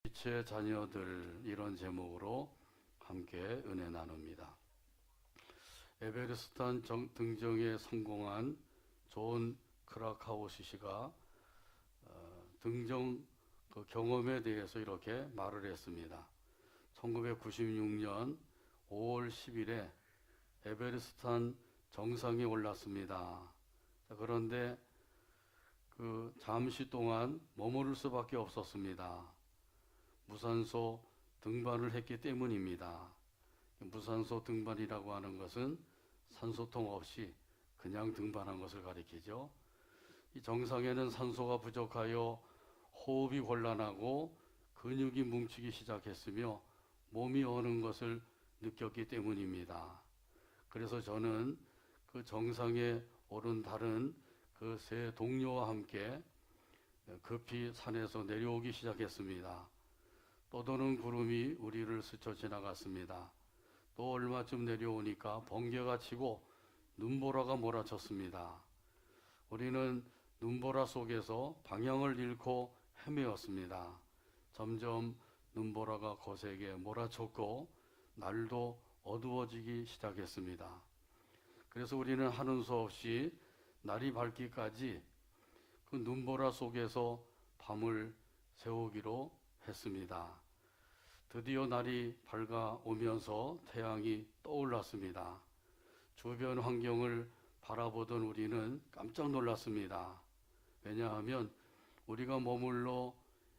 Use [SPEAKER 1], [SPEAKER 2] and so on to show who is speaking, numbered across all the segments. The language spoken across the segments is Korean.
[SPEAKER 1] 빛의 자녀들, 이런 제목으로 함께 은혜 나눕니다. 에베레스트 등정에 성공한 존 크라카우시가 등정 경험에 대해서 이렇게 말을 했습니다. 1996년 5월 10일에 에베레스트 정상에 올랐습니다. 그런데 잠시 동안 머무를 수밖에 없었습니다. 무산소 등반을 했기 때문입니다. 무산소 등반이라고 하는 것은 산소통 없이 그냥 등반한 것을 가리키죠. 이 정상에는 산소가 부족하여 호흡이 곤란하고 근육이 뭉치기 시작했으며 몸이 어는 것을 느꼈기 때문입니다. 그래서 저는 그 정상에 오른 다른 그 세 동료와 함께 급히 산에서 내려오기 시작했습니다. 떠도는 구름이 우리를 스쳐 지나갔습니다. 또 얼마쯤 내려오니까 번개가 치고 눈보라가 몰아쳤습니다. 우리는 눈보라 속에서 방향을 잃고 헤매었습니다. 점점 눈보라가 거세게 몰아쳤고 날도 어두워지기 시작했습니다. 그래서 우리는 하는 수 없이 날이 밝기까지 그 눈보라 속에서 밤을 새우기로 했습니다. 드디어 날이 밝아오면서 태양이 떠올랐습니다. 주변 환경을 바라보던 우리는 깜짝 놀랐습니다. 왜냐하면 우리가 머물러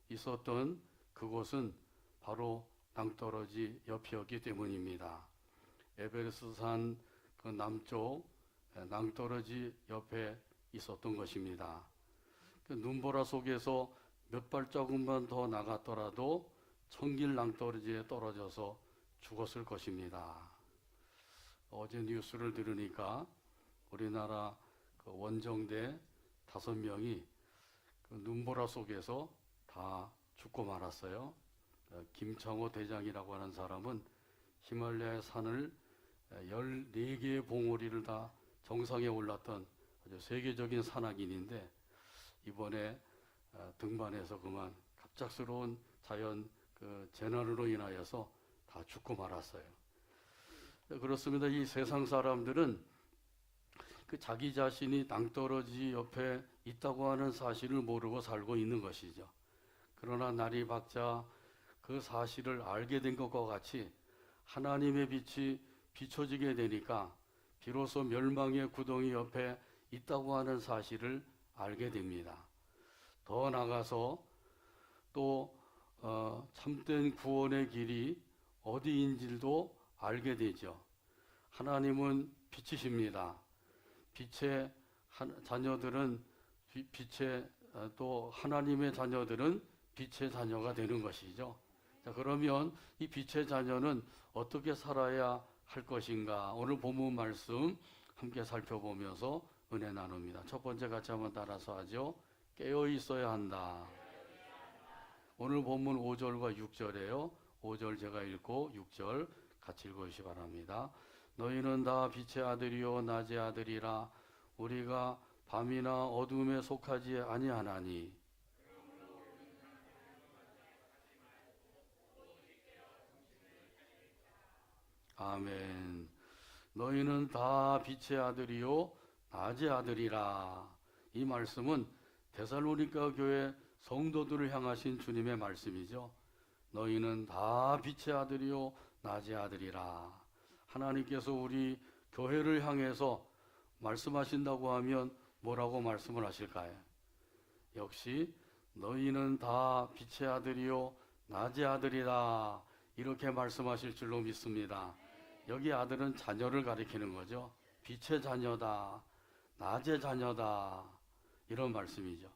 [SPEAKER 1] 있었던 그곳은 바로 낭떠러지 옆이었기 때문입니다. 에베레스트 산 그 남쪽 낭떠러지 옆에 있었던 것입니다. 그 눈보라 속에서 몇 발자국만 더 나갔더라도 천길 낭떠러지에 떨어져서 죽었을 것입니다. 어제 뉴스를 들으니까 우리나라 그 원정대 5명이 그 눈보라 속에서 다 죽고 말았어요. 김창호 대장이라고 하는 사람은 히말라야 산을 14개의 봉우리를 다 정상에 올랐던 아주 세계적인 산악인인데 이번에 등반해서 그만 갑작스러운 자연 재난으로 인하여서 다 죽고 말았어요. 그렇습니다. 이 세상 사람들은 그 자기 자신이 낭떠러지 옆에 있다고 하는 사실을 모르고 살고 있는 것이죠. 그러나 날이 밝자 그 사실을 알게 된 것과 같이 하나님의 빛이 비춰지게 되니까 비로소 멸망의 구덩이 옆에 있다고 하는 사실을 알게 됩니다. 더 나가서 또 참된 구원의 길이 어디인지도 알게 되죠. 하나님은 빛이십니다. 빛의 자녀들은 또 하나님의 자녀들은 빛의 자녀가 되는 것이죠. 자, 그러면 이 빛의 자녀는 어떻게 살아야 할 것인가? 오늘 본문 말씀 함께 살펴보면서 은혜 나눕니다. 첫 번째 같이 한번 따라서 하죠. 깨어 있어야 한다. 오늘 본문 5절과 6절이에요. 5절 제가 읽고 6절 같이 읽어주시기 바랍니다. 너희는 다 빛의 아들이요 낮의 아들이라. 우리가 밤이나 어둠에 속하지 아니하나니. 아멘. 너희는 다 빛의 아들이요 낮의 아들이라. 이 말씀은 데살로니가 교회 성도들을 향하신 주님의 말씀이죠. 너희는 다 빛의 아들이요 낮의 아들이라. 하나님께서 우리 교회를 향해서 말씀하신다고 하면 뭐라고 말씀을 하실까요? 역시 너희는 다 빛의 아들이요 낮의 아들이다, 이렇게 말씀하실 줄로 믿습니다. 여기 아들은 자녀를 가리키는 거죠. 빛의 자녀다, 낮의 자녀다, 이런 말씀이죠.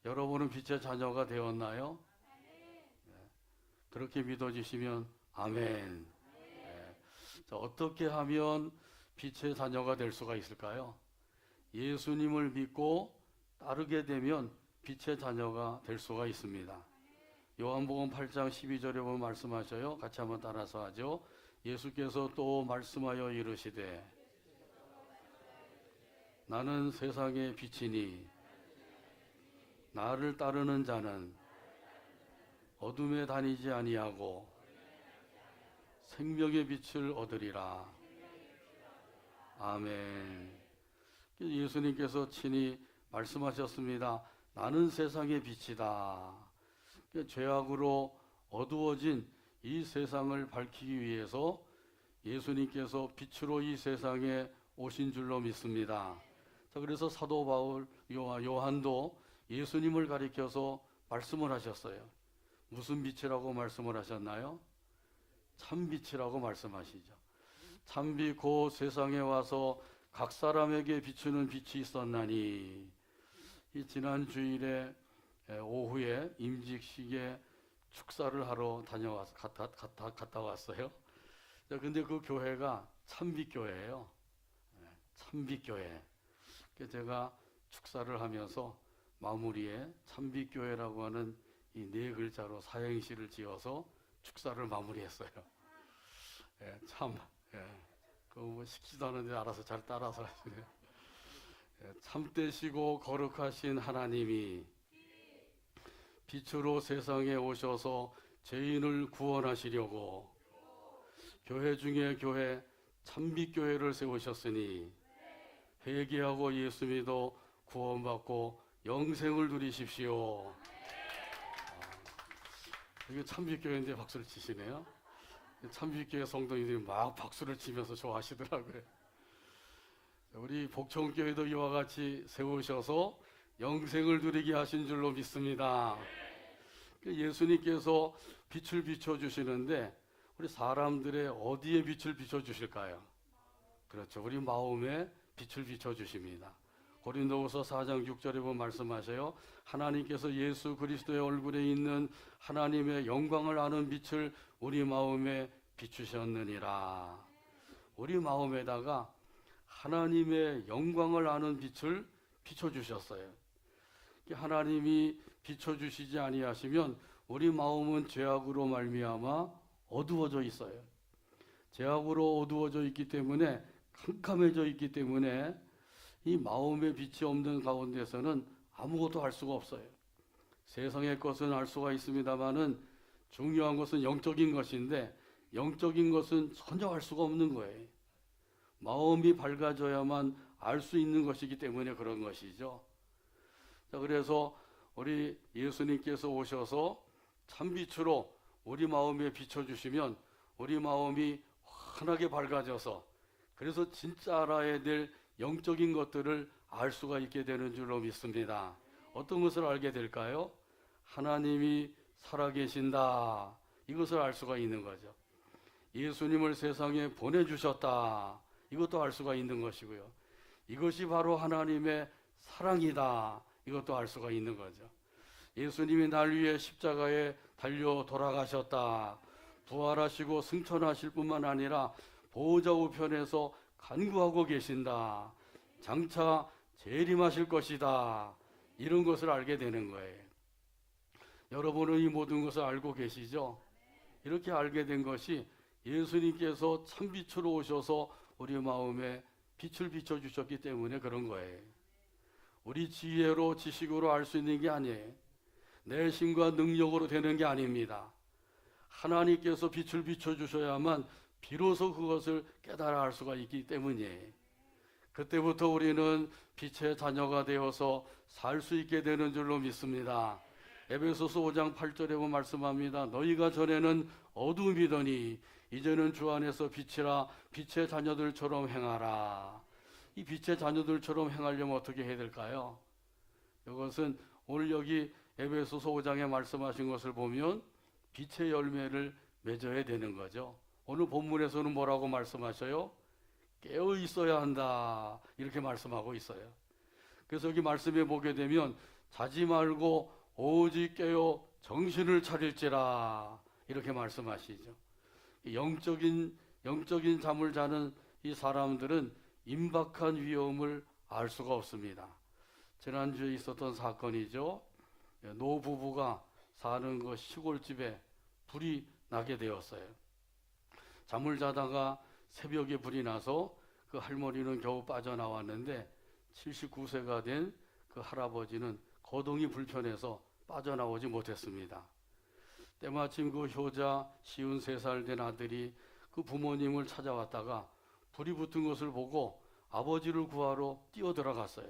[SPEAKER 1] 여러분은 빛의 자녀가 되었나요? 네. 그렇게 믿어주시면 아멘. 네. 자, 어떻게 하면 빛의 자녀가 될 수가 있을까요? 예수님을 믿고 따르게 되면 빛의 자녀가 될 수가 있습니다. 요한복음 8장 12절에 보면 말씀하셔요. 같이 한번 따라서 하죠. 예수께서 또 말씀하여 이르시되 나는 세상의 빛이니 나를 따르는 자는 어둠에 다니지 아니하고 생명의 빛을 얻으리라. 아멘. 예수님께서 친히 말씀하셨습니다. 나는 세상의 빛이다. 죄악으로 어두워진 이 세상을 밝히기 위해서 예수님께서 빛으로 이 세상에 오신 줄로 믿습니다. 자, 그래서 사도 바울, 요한도 예수님을 가리켜서 말씀을 하셨어요. 무슨 빛이라고 말씀을 하셨나요? 참빛이라고 말씀하시죠. 참빛 곧 세상에 와서 각 사람에게 비추는 빛이 있었나니. 이 지난 주일에 오후에 임직식에 축사를 하러 갔다 왔어요. 근데 그 교회가 참빛교회예요. 참빛교회. 제가 축사를 하면서 마무리에 참빛교회라고 하는 이 네 글자로 사행시를 지어서 축사를 마무리했어요. 그거 뭐 시키지도 않은데 알아서 잘 따라서 하시네요. 참되시고 거룩하신 하나님이 빛으로 세상에 오셔서 죄인을 구원하시려고 교회 중에 교회 참빛교회를 세우셨으니 회개하고 예수 믿어 구원받고 영생을 누리십시오. 이게 참빛교회인데 박수를 치시네요. 참빛교회 성도님들이 막 박수를 치면서 좋아하시더라고요. 우리 복청교회도 이와 같이 세우셔서 영생을 누리게 하신 줄로 믿습니다. 예수님께서 빛을 비춰주시는데 우리 사람들의 어디에 빛을 비춰주실까요? 그렇죠. 우리 마음에 빛을 비춰주십니다. 고린도후서 4장 6절에 보면 말씀하셔요. 하나님께서 예수 그리스도의 얼굴에 있는 하나님의 영광을 아는 빛을 우리 마음에 비추셨느니라. 우리 마음에다가 하나님의 영광을 아는 빛을 비춰주셨어요. 하나님이 비춰주시지 아니하시면 우리 마음은 죄악으로 말미암아 어두워져 있어요. 죄악으로 어두워져 있기 때문에 캄캄해져 있기 때문에 이 마음의 빛이 없는 가운데서는 아무것도 알 수가 없어요. 세상의 것은 알 수가 있습니다만은 중요한 것은 영적인 것인데 영적인 것은 전혀 알 수가 없는 거예요. 마음이 밝아져야만 알 수 있는 것이기 때문에 그런 것이죠. 자, 그래서 우리 예수님께서 오셔서 참빛으로 우리 마음에 비춰주시면 우리 마음이 환하게 밝아져서 그래서 진짜 알아야 될 영적인 것들을 알 수가 있게 되는 줄로 믿습니다. 어떤 것을 알게 될까요? 하나님이 살아계신다. 이것을 알 수가 있는 거죠. 예수님을 세상에 보내주셨다. 이것도 알 수가 있는 것이고요. 이것이 바로 하나님의 사랑이다. 이것도 알 수가 있는 거죠. 예수님이 날 위해 십자가에 달려 돌아가셨다. 부활하시고 승천하실 뿐만 아니라 보호자 우편에서 간구하고 계신다. 장차 재림하실 것이다. 이런 것을 알게 되는 거예요. 여러분은 이 모든 것을 알고 계시죠? 이렇게 알게 된 것이 예수님께서 참빛으로 오셔서 우리 마음에 빛을 비춰주셨기 때문에 그런 거예요. 우리 지혜로 지식으로 알 수 있는 게 아니에요. 내 힘과 능력으로 되는 게 아닙니다. 하나님께서 빛을 비춰주셔야만 비로소 그것을 깨달아 알 수가 있기 때문이에요. 그때부터 우리는 빛의 자녀가 되어서 살 수 있게 되는 줄로 믿습니다. 에베소서 5장 8절에 보면 말씀합니다. 너희가 전에는 어둠이더니 이제는 주 안에서 빛이라. 빛의 자녀들처럼 행하라. 이 빛의 자녀들처럼 행하려면 어떻게 해야 될까요? 이것은 오늘 여기 에베소서 5장에 말씀하신 것을 보면 빛의 열매를 맺어야 되는 거죠. 오늘 본문에서는 뭐라고 말씀하셔요? 깨어 있어야 한다. 이렇게 말씀하고 있어요. 그래서 여기 말씀에 보게 되면 자지 말고 오직 깨어 정신을 차릴지라. 이렇게 말씀하시죠. 영적인 잠을 자는 이 사람들은 임박한 위험을 알 수가 없습니다. 지난주에 있었던 사건이죠. 노부부가 사는 그 시골집에 불이 나게 되었어요. 잠을 자다가 새벽에 불이 나서 그 할머니는 겨우 빠져나왔는데 79세가 된 그 할아버지는 거동이 불편해서 빠져나오지 못했습니다. 때마침 그 효자 53살 된 아들이 그 부모님을 찾아왔다가 불이 붙은 것을 보고 아버지를 구하러 뛰어들어갔어요.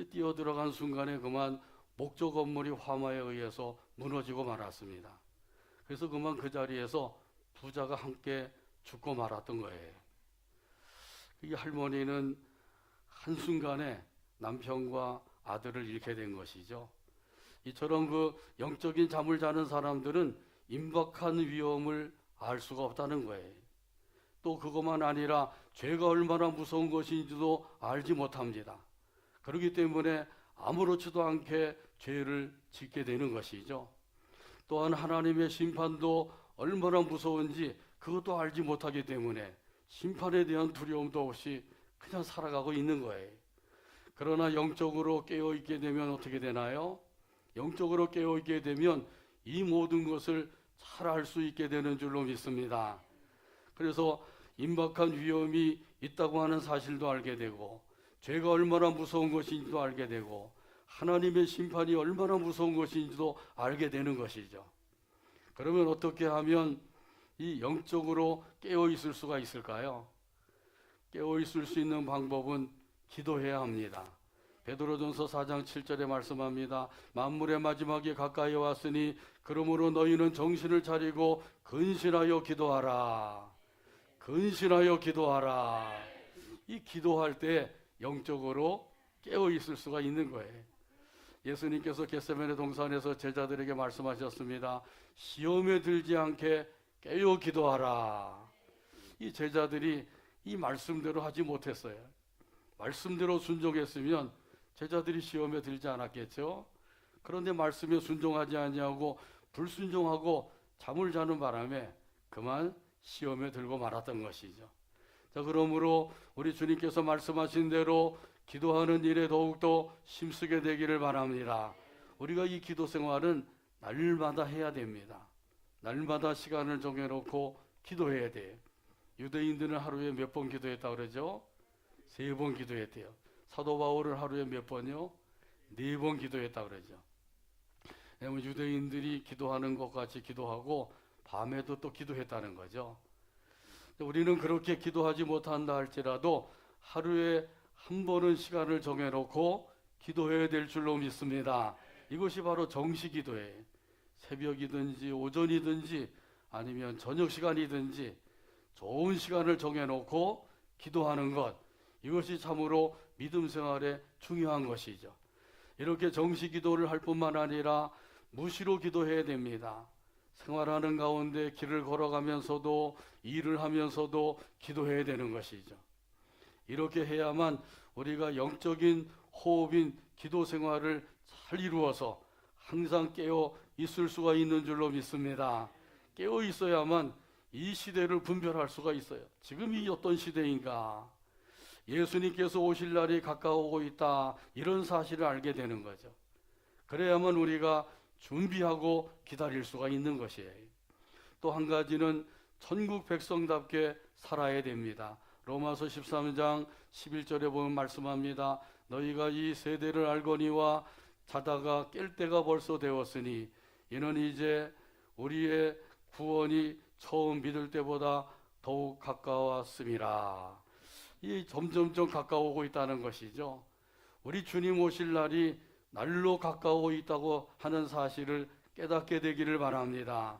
[SPEAKER 1] 뛰어들어간 순간에 그만 목조 건물이 화마에 의해서 무너지고 말았습니다. 그래서 그만 그 자리에서 부자가 함께 죽고 말았던 거예요. 이 할머니는 한순간에 남편과 아들을 잃게 된 것이죠. 이처럼 그 영적인 잠을 자는 사람들은 임박한 위험을 알 수가 없다는 거예요. 또 그것만 아니라 죄가 얼마나 무서운 것인지도 알지 못합니다. 그렇기 때문에 아무렇지도 않게 죄를 짓게 되는 것이죠. 또한 하나님의 심판도 얼마나 무서운지 그것도 알지 못하기 때문에 심판에 대한 두려움도 없이 그냥 살아가고 있는 거예요. 그러나 영적으로 깨어있게 되면 어떻게 되나요? 영적으로 깨어있게 되면 이 모든 것을 잘 알 수 있게 되는 줄로 믿습니다. 그래서 임박한 위험이 있다고 하는 사실도 알게 되고, 죄가 얼마나 무서운 것인지도 알게 되고, 하나님의 심판이 얼마나 무서운 것인지도 알게 되는 것이죠. 그러면 어떻게 하면 이 영적으로 깨어 있을 수가 있을까요? 깨어 있을 수 있는 방법은 기도해야 합니다. 베드로전서 4장 7절에 말씀합니다. 만물의 마지막이 가까이 왔으니 그러므로 너희는 정신을 차리고 근신하여 기도하라. 근신하여 기도하라. 이 기도할 때 영적으로 깨어 있을 수가 있는 거예요. 예수님께서 겟세마네 동산에서 제자들에게 말씀하셨습니다. 시험에 들지 않게 깨어 기도하라. 이 제자들이 이 말씀대로 하지 못했어요. 말씀대로 순종했으면 제자들이 시험에 들지 않았겠죠. 그런데 말씀에 순종하지 아니하고 불순종하고 잠을 자는 바람에 그만 시험에 들고 말았던 것이죠. 자, 그러므로 우리 주님께서 말씀하신 대로 기도하는 일에 더욱더 힘쓰게 되기를 바랍니다. 우리가 이 기도 생활은 날마다 해야 됩니다. 날마다 시간을 정해놓고 기도해야 돼요. 유대인들은 하루에 몇 번 기도했다고 그러죠? 3번 기도했대요. 사도 바울은 하루에 몇 번이요? 4번 기도했다고 그러죠. 왜냐하면 유대인들이 기도하는 것 같이 기도하고 밤에도 또 기도했다는 거죠. 우리는 그렇게 기도하지 못한다 할지라도 하루에 한 번은 시간을 정해놓고 기도해야 될 줄로 믿습니다. 이것이 바로 정시기도예요. 새벽이든지 오전이든지 아니면 저녁 시간이든지 좋은 시간을 정해놓고 기도하는 것, 이것이 참으로 믿음 생활에 중요한 것이죠. 이렇게 정시기도를 할 뿐만 아니라 무시로 기도해야 됩니다. 생활하는 가운데 길을 걸어가면서도 일을 하면서도 기도해야 되는 것이죠. 이렇게 해야만 우리가 영적인 호흡인 기도 생활을 잘 이루어서 항상 깨어 있을 수가 있는 줄로 믿습니다. 깨어 있어야만 이 시대를 분별할 수가 있어요. 지금이 어떤 시대인가? 예수님께서 오실 날이 가까워오고 있다, 이런 사실을 알게 되는 거죠. 그래야만 우리가 준비하고 기다릴 수가 있는 것이에요. 또 한 가지는 천국 백성답게 살아야 됩니다. 로마서 13장 11절에 보면 말씀합니다. 너희가 이 세대를 알거니와 자다가 깰 때가 벌써 되었으니 이는 이제 우리의 구원이 처음 믿을 때보다 더욱 가까웠음이라. 이 점점점 가까워오고 있다는 것이죠. 우리 주님 오실 날이 날로 가까워 있다고 하는 사실을 깨닫게 되기를 바랍니다.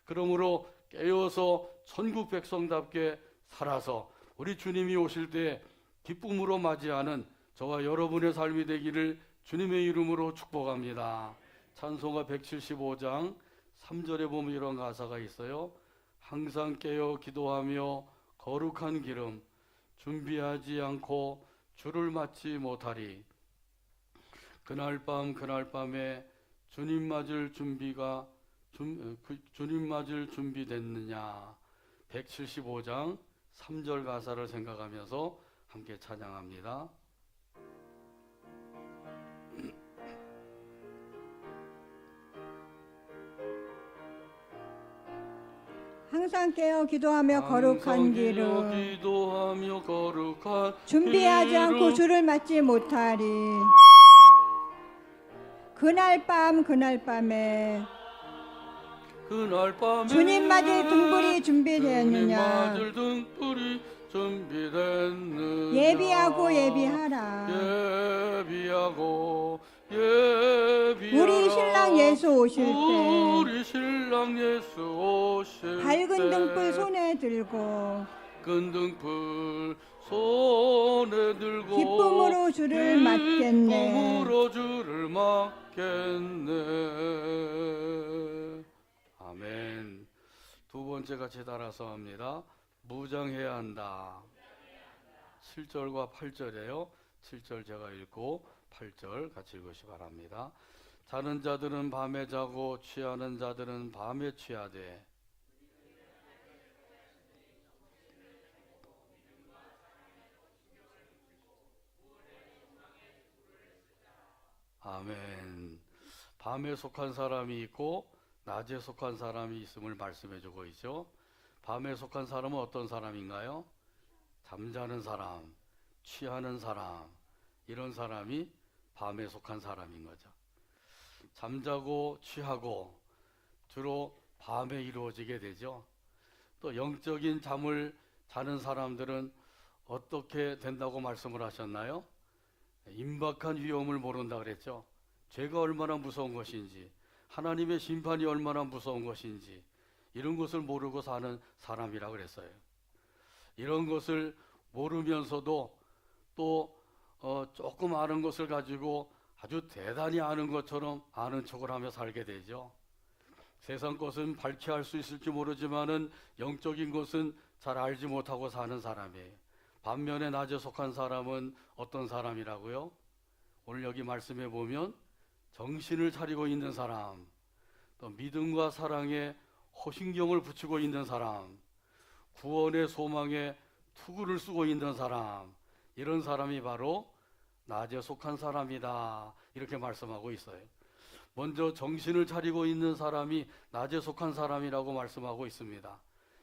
[SPEAKER 1] 그러므로 깨어서 천국 백성답게 살아서 우리 주님이 오실 때 기쁨으로 맞이하는 저와 여러분의 삶이 되기를 주님의 이름으로 축복합니다. 찬송가 175장 3절에 보면 이런 가사가 있어요. 항상 깨어 기도하며 거룩한 기름 준비하지 않고 주를 맞지 못하리. 그날 밤에 주님 맞을 주님 맞을 준비됐느냐. 175장 3절 가사를 생각하면서 함께 찬양합니다.
[SPEAKER 2] 항상 깨어 기도하며 거룩한 기름 준비하지 않고 주를 맞지 못하리. 그날 밤에
[SPEAKER 1] 그날 밤에
[SPEAKER 2] 주님 맞을 등불이
[SPEAKER 1] 주님
[SPEAKER 2] 준비되었느냐
[SPEAKER 1] 맞을 등불이 준비됐느냐
[SPEAKER 2] 예비하고 예비하라
[SPEAKER 1] 예비하고 예비하라
[SPEAKER 2] 우리 신랑 예수 오실 때
[SPEAKER 1] 우리 신랑 예수 오실
[SPEAKER 2] 밝은
[SPEAKER 1] 때
[SPEAKER 2] 등불 손에 들고
[SPEAKER 1] 밝은 등불 손에 들고
[SPEAKER 2] 기쁨으로 주를 맞겠네.
[SPEAKER 1] 기쁨으로 주를 맞겠네. 아멘. 두 번째 같이 따라서 합니다. 무장해야 한다. 7절과 8절이에요. 7절 제가 읽고 8절 같이 읽으시 바랍니다. 자는 자들은 밤에 자고 취하는 자들은 밤에 취하되 아멘. 밤에 속한 사람이 있고 낮에 속한 사람이 있음을 말씀해 주고 있죠. 밤에 속한 사람은 어떤 사람인가요? 잠자는 사람, 취하는 사람, 이런 사람이 밤에 속한 사람인 거죠. 잠자고 취하고 주로 밤에 이루어지게 되죠. 또 영적인 잠을 자는 사람들은 어떻게 된다고 말씀을 하셨나요? 임박한 위험을 모른다 그랬죠. 죄가 얼마나 무서운 것인지, 하나님의 심판이 얼마나 무서운 것인지 이런 것을 모르고 사는 사람이라 그랬어요. 이런 것을 모르면서도 또 조금 아는 것을 가지고 아주 대단히 아는 것처럼 아는 척을 하며 살게 되죠. 세상 것은 밝히 알 수 있을지 모르지만은 영적인 것은 잘 알지 못하고 사는 사람이에요. 반면에 낮에 속한 사람은 어떤 사람이라고요? 오늘 여기 말씀해 보면 정신을 차리고 있는 사람, 또 믿음과 사랑에 호신경을 붙이고 있는 사람, 구원의 소망에 투구를 쓰고 있는 사람, 이런 사람이 바로 낮에 속한 사람이다, 이렇게 말씀하고 있어요. 먼저 정신을 차리고 있는 사람이 낮에 속한 사람이라고 말씀하고 있습니다.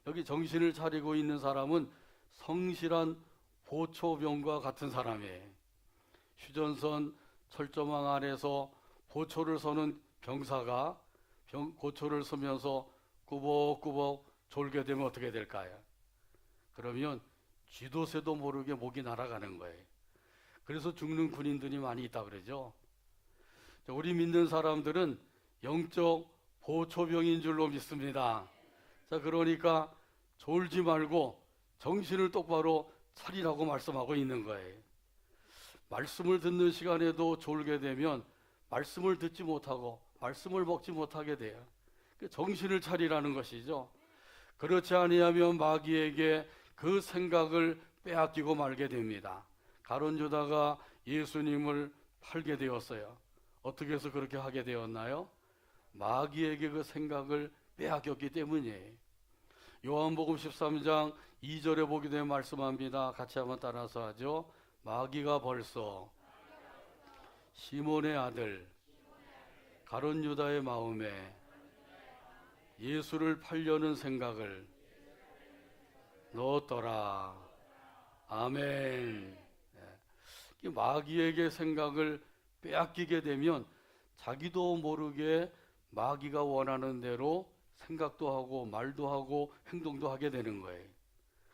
[SPEAKER 1] 여기 정신을 차리고 있는 사람은 성실한 보초병과 같은 사람이에요. 휴전선 철조망 안에서 보초를 서는 병사가 고초를 서면서 꾸벅꾸벅 졸게 되면 어떻게 될까요? 그러면 쥐도 새도 모르게 목이 날아가는 거예요. 그래서 죽는 군인들이 많이 있다 그러죠. 우리 믿는 사람들은 영적 보초병인 줄로 믿습니다. 자, 그러니까 졸지 말고 정신을 똑바로 차리라고 말씀하고 있는 거예요. 말씀을 듣는 시간에도 졸게 되면 말씀을 듣지 못하고 말씀을 먹지 못하게 돼요. 정신을 차리라는 것이죠. 그렇지 아니하면 마귀에게 그 생각을 빼앗기고 말게 됩니다. 가룟 유다가 예수님을 팔게 되었어요. 어떻게 해서 그렇게 하게 되었나요? 마귀에게 그 생각을 빼앗겼기 때문이에요. 요한복음 13장 2절에 보게 되면 말씀합니다. 같이 한번 따라서 하죠. 마귀가 벌써 시몬의 아들 가룟 유다의 마음에 예수를 팔려는 생각을 넣었더라. 아멘. 마귀에게 생각을 빼앗기게 되면 자기도 모르게 마귀가 원하는 대로 생각도 하고 말도 하고 행동도 하게 되는 거예요.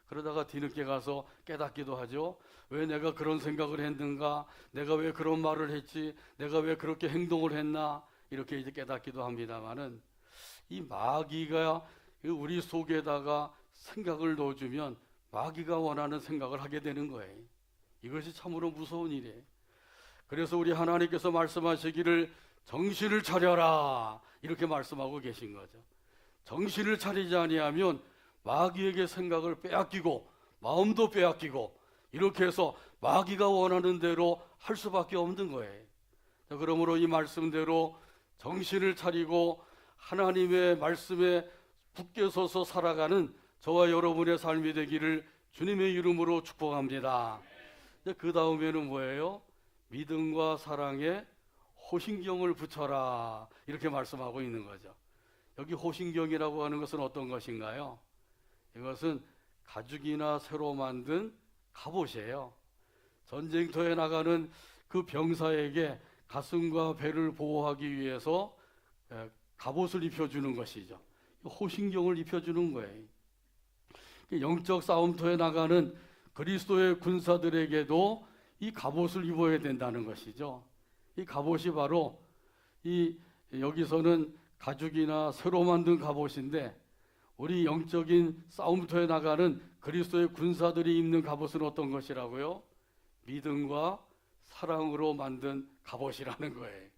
[SPEAKER 1] 그러다가 뒤늦게 가서 깨닫기도 하죠. 왜 내가 그런 생각을 했는가? 내가 왜 그런 말을 했지? 내가 왜 그렇게 행동을 했나? 이렇게 이제 깨닫기도 합니다만은 이 마귀가 우리 속에다가 생각을 넣어주면 마귀가 원하는 생각을 하게 되는 거예요. 이것이 참으로 무서운 일이에요. 그래서 우리 하나님께서 말씀하시기를 정신을 차려라 이렇게 말씀하고 계신 거죠. 정신을 차리지 아니하면 마귀에게 생각을 빼앗기고 마음도 빼앗기고 이렇게 해서 마귀가 원하는 대로 할 수밖에 없는 거예요. 자, 그러므로 이 말씀대로 정신을 차리고 하나님의 말씀에 굳게 서서 살아가는 저와 여러분의 삶이 되기를 주님의 이름으로 축복합니다. 그 다음에는 뭐예요? 믿음과 사랑에 호신경을 붙여라 이렇게 말씀하고 있는 거죠. 여기 호신경이라고 하는 것은 어떤 것인가요? 이것은 가죽이나 새로 만든 갑옷이에요. 전쟁터에 나가는 그 병사에게 가슴과 배를 보호하기 위해서 갑옷을 입혀주는 것이죠. 호신경을 입혀주는 거예요. 영적 싸움터에 나가는 그리스도의 군사들에게도 이 갑옷을 입어야 된다는 것이죠. 이 갑옷이 바로 이 여기서는 가죽이나 새로 만든 갑옷인데, 우리 영적인 싸움터에 나가는 그리스도의 군사들이 입는 갑옷은 어떤 것이라고요? 믿음과 사랑으로 만든 갑옷이라는 거예요.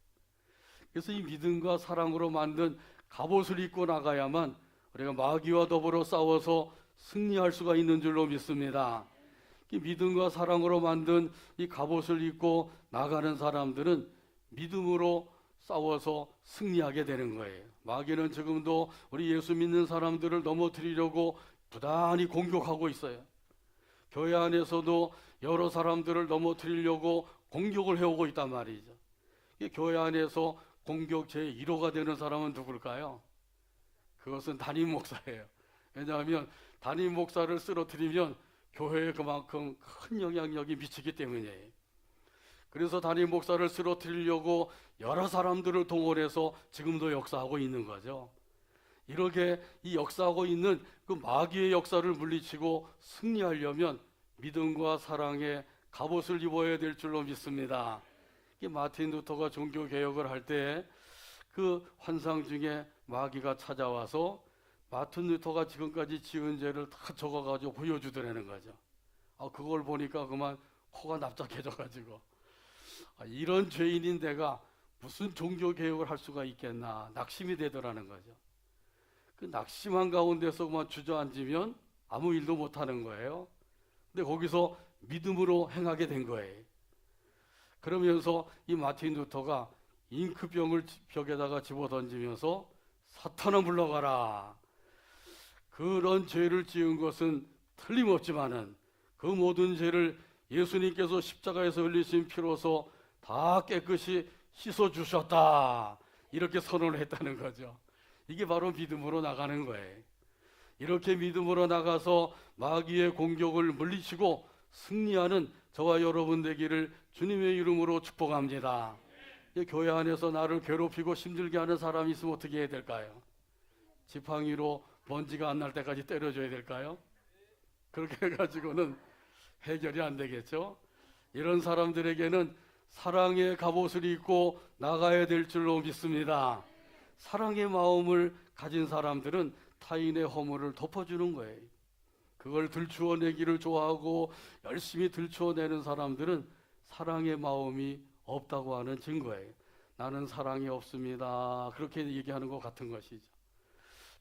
[SPEAKER 1] 그래서 이 믿음과 사랑으로 만든 갑옷을 입고 나가야만 우리가 마귀와 더불어 싸워서 승리할 수가 있는 줄로 믿습니다. 이 믿음과 사랑으로 만든 이 갑옷을 입고 나가는 사람들은 믿음으로 싸워서 승리하게 되는 거예요. 마귀는 지금도 우리 예수 믿는 사람들을 넘어뜨리려고 부단히 공격하고 있어요. 교회 안에서도 여러 사람들을 넘어뜨리려고 공격을 해오고 있단 말이죠. 이 교회 안에서 공격 제1호가 되는 사람은 누굴까요? 그것은 담임 목사예요. 왜냐하면 담임 목사를 쓰러뜨리면 교회에 그만큼 큰 영향력이 미치기 때문이에요. 그래서 담임 목사를 쓰러뜨리려고 여러 사람들을 동원해서 지금도 역사하고 있는 거죠. 이렇게 이 역사하고 있는 그 마귀의 역사를 물리치고 승리하려면 믿음과 사랑의 갑옷을 입어야 될 줄로 믿습니다. 마틴 루터가 종교개혁을 할 때 그 환상 중에 마귀가 찾아와서 마틴 루터가 지금까지 지은 죄를 다 적어가지고 보여주더라는 거죠. 그걸 보니까 그만 코가 납작해져가지고 이런 죄인인 내가 무슨 종교개혁을 할 수가 있겠나 낙심이 되더라는 거죠. 그 낙심한 가운데서 그만 주저앉으면 아무 일도 못하는 거예요. 근데 거기서 믿음으로 행하게 된 거예요. 그러면서 이 마틴 루터가 잉크병을 벽에다가 집어던지면서 사탄아 물러가라. 그런 죄를 지은 것은 틀림없지만은 그 모든 죄를 예수님께서 십자가에서 흘리신 피로서 다 깨끗이 씻어주셨다. 이렇게 선언을 했다는 거죠. 이게 바로 믿음으로 나가는 거예요. 이렇게 믿음으로 나가서 마귀의 공격을 물리치고 승리하는 저와 여러분 되기를 주님의 이름으로 축복합니다. 교회 안에서 나를 괴롭히고 힘들게 하는 사람이 있으면 어떻게 해야 될까요? 지팡이로 먼지가 안 날 때까지 때려줘야 될까요? 그렇게 해가지고는 해결이 안 되겠죠. 이런 사람들에게는 사랑의 갑옷을 입고 나가야 될 줄로 믿습니다. 사랑의 마음을 가진 사람들은 타인의 허물을 덮어주는 거예요. 그걸 들추어내기를 좋아하고 열심히 들추어내는 사람들은 사랑의 마음이 없다고 하는 증거예요. 나는 사랑이 없습니다. 그렇게 얘기하는 것 같은 것이죠.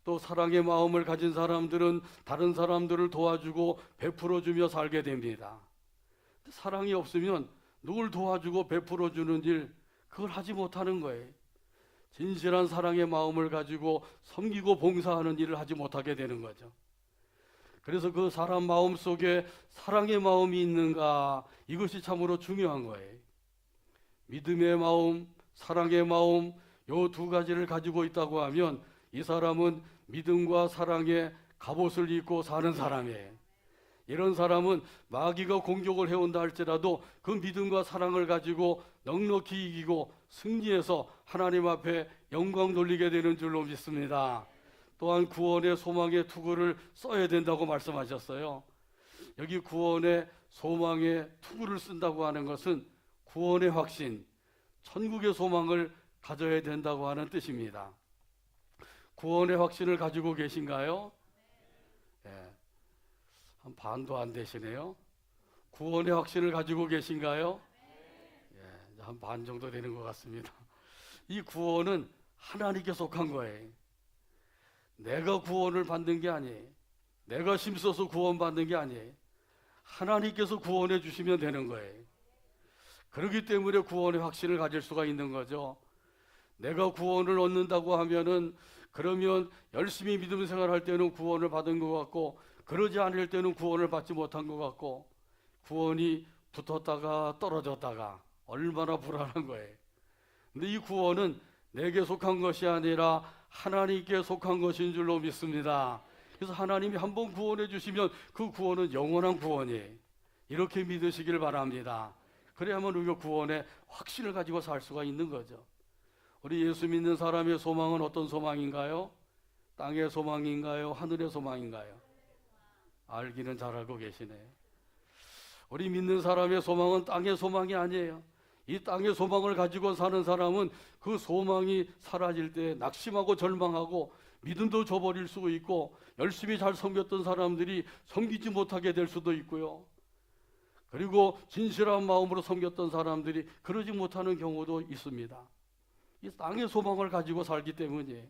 [SPEAKER 1] 또 사랑의 마음을 가진 사람들은 다른 사람들을 도와주고 베풀어주며 살게 됩니다. 사랑이 없으면 누굴 도와주고 베풀어주는 일, 그걸 하지 못하는 거예요. 진실한 사랑의 마음을 가지고 섬기고 봉사하는 일을 하지 못하게 되는 거죠. 그래서 그 사람 마음 속에 사랑의 마음이 있는가, 이것이 참으로 중요한 거예요. 믿음의 마음, 사랑의 마음, 요 두 가지를 가지고 있다고 하면 이 사람은 믿음과 사랑의 갑옷을 입고 사는 사람이에요. 이런 사람은 마귀가 공격을 해온다 할지라도 그 믿음과 사랑을 가지고 넉넉히 이기고 승리해서 하나님 앞에 영광 돌리게 되는 줄로 믿습니다. 또한 구원의 소망의 투구를 써야 된다고 말씀하셨어요. 여기 구원의 소망의 투구를 쓴다고 하는 것은 구원의 확신, 천국의 소망을 가져야 된다고 하는 뜻입니다. 구원의 확신을 가지고 계신가요? 한 반도 안 되시네요. 구원의 확신을 가지고 계신가요? 한 반 정도 되는 것 같습니다. 이 구원은 하나님께 속한 거예요. 내가 구원을 받는 게 아니에요. 내가 힘써서 구원받는 게 아니에요. 하나님께서 구원해 주시면 되는 거예요. 그렇기 때문에 구원의 확신을 가질 수가 있는 거죠. 내가 구원을 얻는다고 하면은 그러면 열심히 믿음 생활할 때는 구원을 받은 것 같고 그러지 않을 때는 구원을 받지 못한 것 같고 구원이 붙었다가 떨어졌다가 얼마나 불안한 거예요. 근데 이 구원은 내게 속한 것이 아니라 하나님께 속한 것인 줄로 믿습니다. 그래서 하나님이 한번 구원해 주시면 그 구원은 영원한 구원이에요. 이렇게 믿으시길 바랍니다. 그래야만 우리가 구원의 확신을 가지고 살 수가 있는 거죠. 우리 예수 믿는 사람의 소망은 어떤 소망인가요? 땅의 소망인가요? 하늘의 소망인가요? 알기는 잘 알고 계시네요. 우리 믿는 사람의 소망은 땅의 소망이 아니에요. 이 땅의 소망을 가지고 사는 사람은 그 소망이 사라질 때 낙심하고 절망하고 믿음도 저버릴 수도 있고, 열심히 잘 섬겼던 사람들이 섬기지 못하게 될 수도 있고요. 그리고 진실한 마음으로 섬겼던 사람들이 그러지 못하는 경우도 있습니다. 이 땅의 소망을 가지고 살기 때문에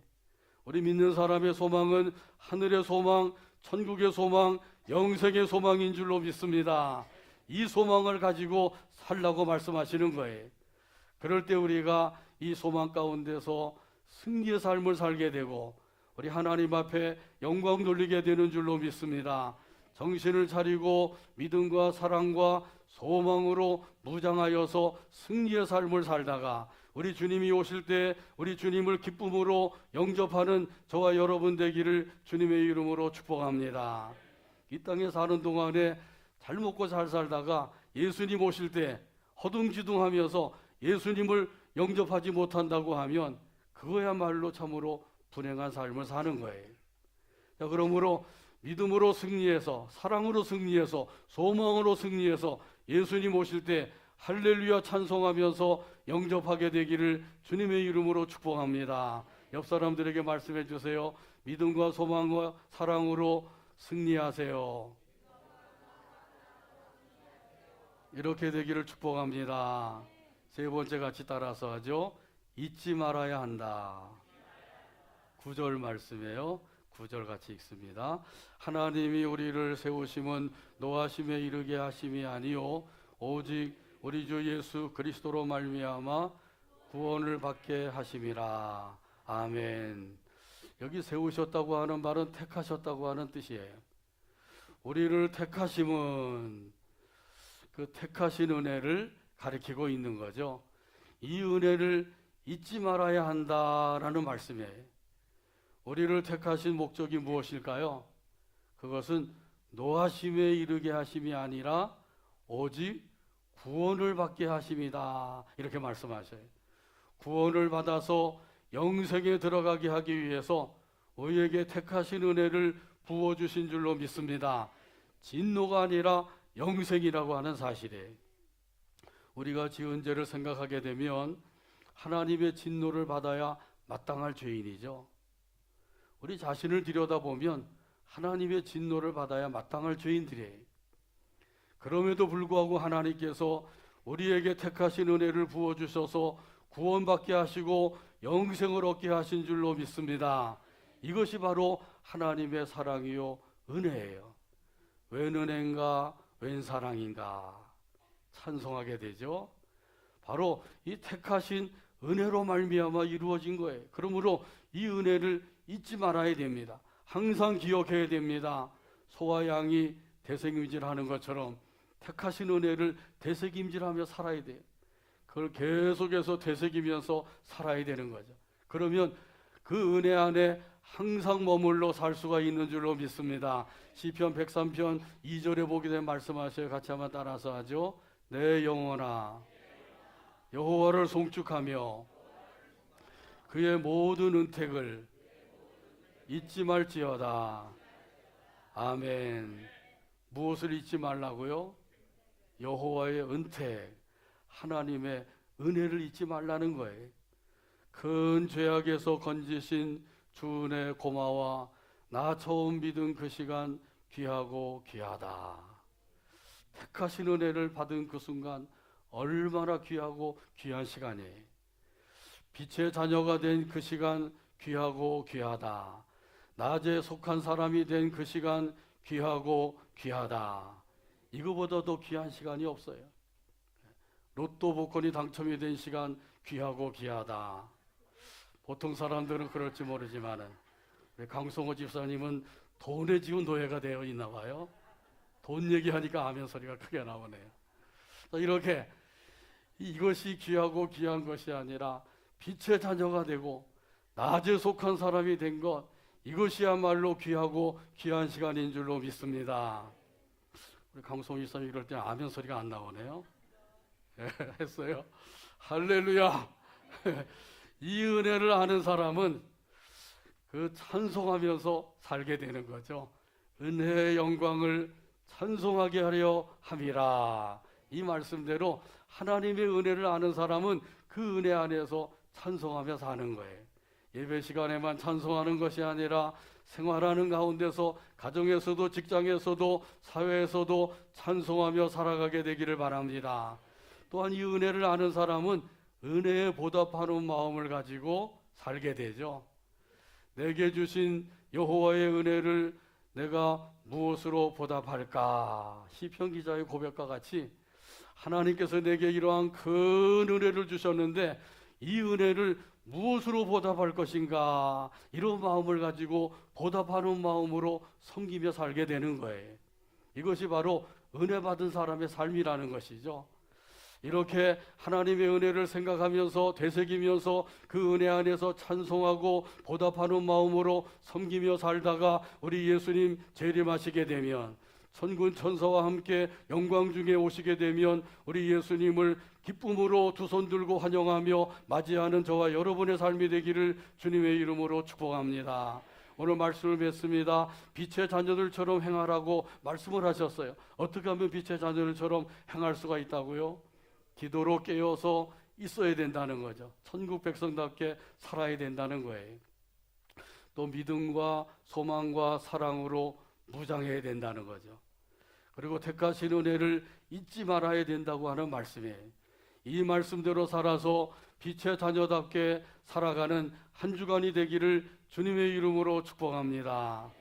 [SPEAKER 1] 우리 믿는 사람의 소망은 하늘의 소망, 천국의 소망, 영생의 소망인 줄로 믿습니다. 이 소망을 가지고 살라고 말씀하시는 거예요. 그럴 때 우리가 이 소망 가운데서 승리의 삶을 살게 되고 우리 하나님 앞에 영광 돌리게 되는 줄로 믿습니다. 정신을 차리고 믿음과 사랑과 소망으로 무장하여서 승리의 삶을 살다가 우리 주님이 오실 때 우리 주님을 기쁨으로 영접하는 저와 여러분 되기를 주님의 이름으로 축복합니다. 이 땅에 사는 동안에 잘 먹고 잘 살다가 예수님 오실 때 허둥지둥하면서 예수님을 영접하지 못한다고 하면 그거야말로 참으로 불행한 삶을 사는 거예요. 자, 그러므로 믿음으로 승리해서, 사랑으로 승리해서, 소망으로 승리해서 예수님 오실 때 할렐루야 찬송하면서 영접하게 되기를 주님의 이름으로 축복합니다. 옆 사람들에게 말씀해 주세요. 믿음과 소망과 사랑으로 승리하세요. 이렇게 되기를 축복합니다. 세 번째 같이 따라서 하죠. 잊지 말아야 한다. 9절 말씀이에요. 9절 같이 읽습니다. 하나님이 우리를 세우심은 노하심에 이르게 하심이 아니요 오직 우리 주 예수 그리스도로 말미암아 구원을 받게 하심이라. 아멘. 여기 세우셨다고 하는 말은 택하셨다고 하는 뜻이에요. 우리를 택하심은 그 택하신 은혜를 가리키고 있는 거죠. 이 은혜를 잊지 말아야 한다라는 말씀이에요. 우리를 택하신 목적이 무엇일까요? 그것은 노하심에 이르게 하심이 아니라 오직 구원을 받게 하심이다. 이렇게 말씀하셔요. 구원을 받아서 영생에 들어가게 하기 위해서 우리에게 택하신 은혜를 부어주신 줄로 믿습니다. 진노가 아니라 영생이라고 하는 사실이에요. 우리가 지은 죄를 생각하게 되면 하나님의 진노를 받아야 마땅할 죄인이죠. 우리 자신을 들여다보면 하나님의 진노를 받아야 마땅할 죄인들이에요. 그럼에도 불구하고 하나님께서 우리에게 택하신 은혜를 부어주셔서 구원받게 하시고 영생을 얻게 하신 줄로 믿습니다. 이것이 바로 하나님의 사랑이요 은혜예요. 웬 은혜인가 웬 사랑인가 찬송하게 되죠. 바로 이 택하신 은혜로 말미암아 이루어진 거예요. 그러므로 이 은혜를 잊지 말아야 됩니다. 항상 기억해야 됩니다. 소와 양이 되새김질하는 것처럼 택하신 은혜를 되새김질하며 살아야 돼요. 그걸 계속해서 되새기면서 살아야 되는 거죠. 그러면 그 은혜 안에 항상 머물러 살 수가 있는 줄로 믿습니다. 시편 103편 2절에 보게 되면 말씀하셔요. 같이 한번 따라서 하죠. 내 영혼아 여호와를 송축하며 그의 모든 은택을 잊지 말지어다. 아멘. 무엇을 잊지 말라고요? 여호와의 은택, 하나님의 은혜를 잊지 말라는 거예요. 큰 죄악에서 건지신 주 은혜 고마워. 나 처음 믿은 그 시간 귀하고 귀하다. 택하신 은혜를 받은 그 순간 얼마나 귀하고 귀한 시간이에요. 빛의 자녀가 된 그 시간 귀하고 귀하다. 낮에 속한 사람이 된 그 시간 귀하고 귀하다. 이거보다도 귀한 시간이 없어요. 로또 복권이 당첨이 된 시간 귀하고 귀하다. 보통 사람들은 그럴지 모르지만은 우리 강성호 집사님은 돈에 지은 노예가 되어 있나 봐요. 돈 얘기하니까 아멘 소리가 크게 나오네요. 이렇게 이것이 귀하고 귀한 것이 아니라 빛의 자녀가 되고 낮에 속한 사람이 된 것, 이것이야말로 귀하고 귀한 시간인 줄로 믿습니다. 우리 강성호 집사님 이럴 때 아멘 소리가 안 나오네요. 했어요. 할렐루야. 이 은혜를 아는 사람은 그 찬송하면서 살게 되는 거죠. 은혜의 영광을 찬송하게 하려 함이라. 이 말씀대로 하나님의 은혜를 아는 사람은 그 은혜 안에서 찬송하며 사는 거예요. 예배 시간에만 찬송하는 것이 아니라 생활하는 가운데서 가정에서도 직장에서도 사회에서도 찬송하며 살아가게 되기를 바랍니다. 또한 이 은혜를 아는 사람은 은혜에 보답하는 마음을 가지고 살게 되죠. 내게 주신 여호와의 은혜를 내가 무엇으로 보답할까? 시편 기자의 고백과 같이 하나님께서 내게 이러한 큰 은혜를 주셨는데 이 은혜를 무엇으로 보답할 것인가? 이런 마음을 가지고 보답하는 마음으로 섬기며 살게 되는 거예요. 이것이 바로 은혜 받은 사람의 삶이라는 것이죠. 이렇게 하나님의 은혜를 생각하면서 되새기면서 그 은혜 안에서 찬송하고 보답하는 마음으로 섬기며 살다가 우리 예수님 재림하시게 되면 천군 천사와 함께 영광 중에 오시게 되면 우리 예수님을 기쁨으로 두 손 들고 환영하며 맞이하는 저와 여러분의 삶이 되기를 주님의 이름으로 축복합니다. 오늘 말씀을 맺습니다. 빛의 자녀들처럼 행하라고 말씀을 하셨어요. 어떻게 하면 빛의 자녀들처럼 행할 수가 있다고요? 기도로 깨어서 있어야 된다는 거죠. 천국 백성답게 살아야 된다는 거예요. 또 믿음과 소망과 사랑으로 무장해야 된다는 거죠. 그리고 택하신 은혜를 잊지 말아야 된다고 하는 말씀이에요. 이 말씀대로 살아서 빛의 자녀답게 살아가는 한 주간이 되기를 주님의 이름으로 축복합니다.